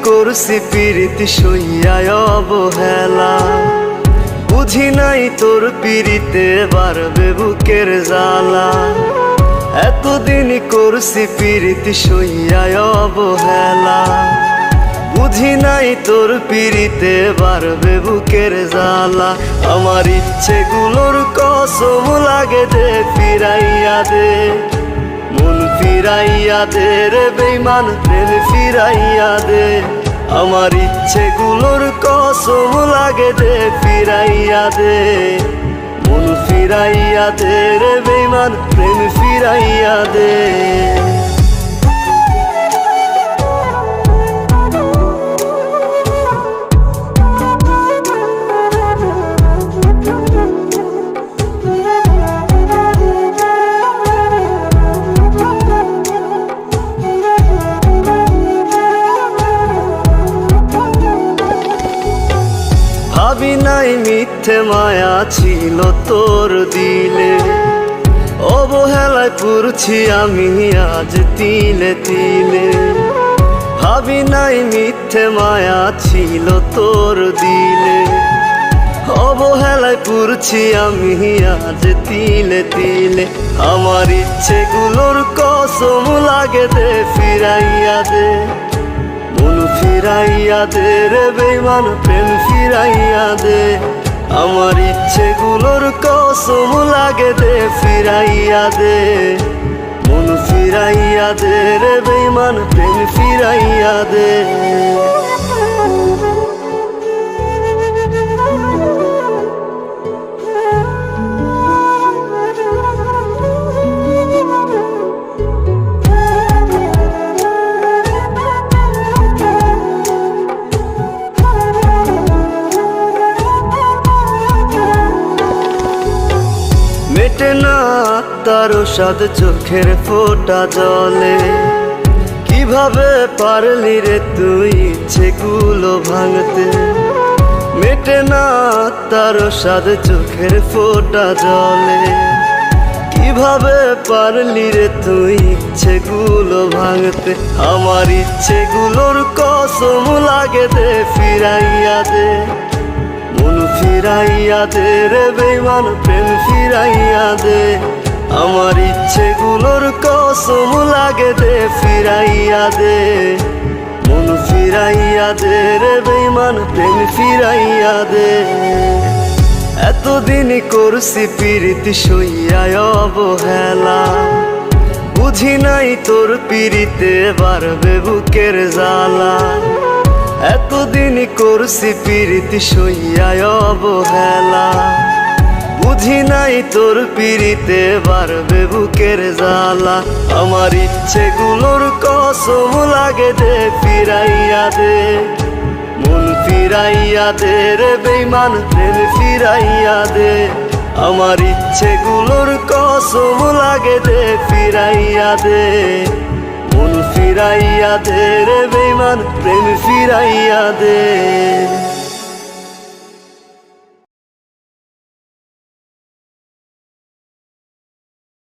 করছি পিরিতি সইয়ায় অবহেলা, বুঝি নাই তোর পিরিতে বাড়বে বুকের জ্বালা। এতদিন করছি পিরিতি সইয়ায় অবহেলা, বুঝি নাই তোর পিরিতে বাড়বে বুকের জ্বালা। আমার ইচ্ছেগুলোর কসম লাগে দে ফিরাইয়া দে, মন ফিরাইয়া দে রে বেঈমান প্রেম ফিরাইয়া দে। আমার ইচ্ছেগুলোর কসম লাগে দে ফিরাইয়া দে, মন ফিরাইয়া দে রে বেঈমান প্রেম ফিরাইয়া দে। ভাবি নাই মিথ্যে মায়া ছিল তোর দিলে, অবহেলায় পড়ছি আমি আজ তিলে তিলে। ভাবি নাই মিথ্যে মায়া ছিল তোর দিলে, অবহেলায় পড়ছি আমি আজ তিলে তিলে। আমার ইচ্ছেগুলোর কসম লাগে দে ফিরাইয়া দে, মন ফিরাইয়া দে রে বেঈমান প্রেম ফিরাইয়া দে। আমার ইচ্ছেগুলোর কসম লাগে দে ফিরাইয়া দে, মন ফিরাইয়া দে রে বেঈমান প্রেম ফিরাইয়া দে। মেটে না তার সাদ চোখের ফোঁটা জলে, কিভাবে পারলি রে তুই ইচ্ছেগুলো ভাঙতে। মেটে না তার সাদ চোখের ফোঁটা জলে, কিভাবে পারলি রে তুই ইচ্ছেগুলো ভাঙতে। আমার ইচ্ছেগুলোর কসম লাগে দে ফিরাইয়া দে, মন ফিরাইয়া দে রে বেঈমান প্রেম ফিরাইয়া দে। আমার ইচ্ছেগুলোর কসম লাগে দে ফিরাইয়া দে, মন ফিরাইয়া দে রে বেঈমান প্রেম ফিরাইয়া দে। এতদিন করছি পিরিতি সইয়ায় অবহেলা, বুঝি নাই তোর পিরিতে বাড়বে বুকের জ্বালা। এতদিন করছি পিরিতি সইয়ায় অবহেলা, বুঝি নাই তোর পিরিতে বাড়বে বুকের জ্বালা। আমার ইচ্ছেগুলোর কসম লাগে দে ফিরাইয়া দে, মন ফিরাইয়া দে রে বেঈমান প্রেম ফিরাইয়া দে। আমার ইচ্ছেগুলোর কসম লাগে দে ফিরাইয়া দে, মন ফিরাইয়া দে রে বেঈমান প্রেম ফিরাইয়া দে।